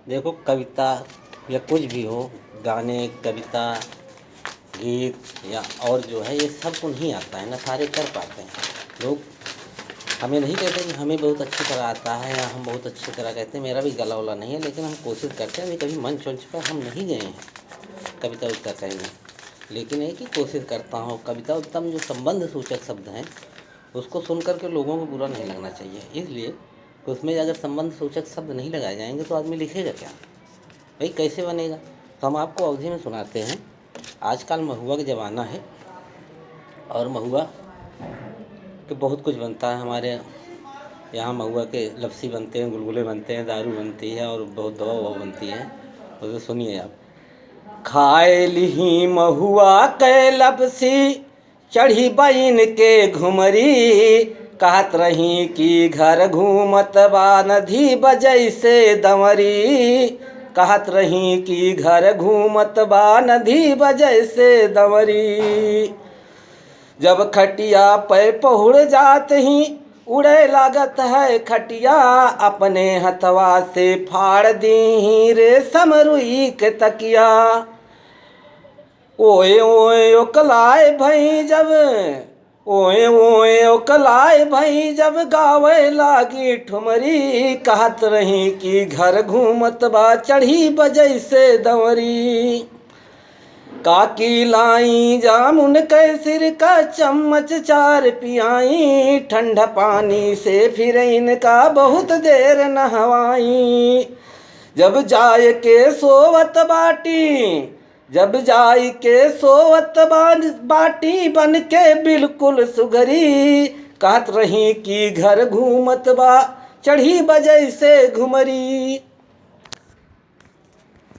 देखो, कविता या कुछ भी हो, गाने, कविता, गीत या और जो है, ये सब को नहीं आता है ना, सारे कर पाते हैं लोग। हमें नहीं कहते कि हमें बहुत अच्छी तरह आता है या हम बहुत अच्छी तरह कहते हैं, मेरा भी गला वाला नहीं है, लेकिन हम कोशिश करते हैं। अभी कभी मंच वंच पर हम नहीं गए हैं कविता उविता कहने, लेकिन है कि कोशिश करता हूँ। कविता उत्तम जो संबंध सूचक शब्द हैं उसको सुन करके लोगों को बुरा नहीं लगना चाहिए, इसलिए कि उसमें अगर संबंध सूचक शब्द नहीं लगाए जाएंगे तो आदमी लिखेगा क्या भाई, कैसे बनेगा। तो हम आपको अवधि में सुनाते हैं। आजकल महुआ का ज़माना है और महुआ के बहुत कुछ बनता है। हमारे यहाँ महुआ के लस्सी बनते हैं, गुलगुले बनते हैं, दारू बनती है और बहुत दवा ववा बनती है। तो सुनिए आप। खाए ली महुआ के लपसी, चढ़ी बइन के घुमरी, कहत रही कि घर घूमत बा नदी बजै से दमरी, कहत रही कि घर घूमत बा नदी बजै से दमरी। जब खटिया पे पहुड़ जात ही उड़े लागत है खटिया, अपने हथवा से फाड़ दी रे समरुई के तकिया। ओए ओए ओकलाए भई जब, ओए ओए ओकलाए भई जब गावे लागी ठुमरी, कहत रही कि घर घूमत बा चढ़ी बजै से दंवरी। काकी लाई जामुन के सिर का चम्मच चार पियाई, ठंडा पानी से फिर इनका बहुत देर नहवाई। जब जाय के सोवत बाटी, जब जाय के सोवत बाटी बन के बिल्कुल सुगरी, कहत रही कि घर घूमत बा चढ़ी बजै से घुमरी।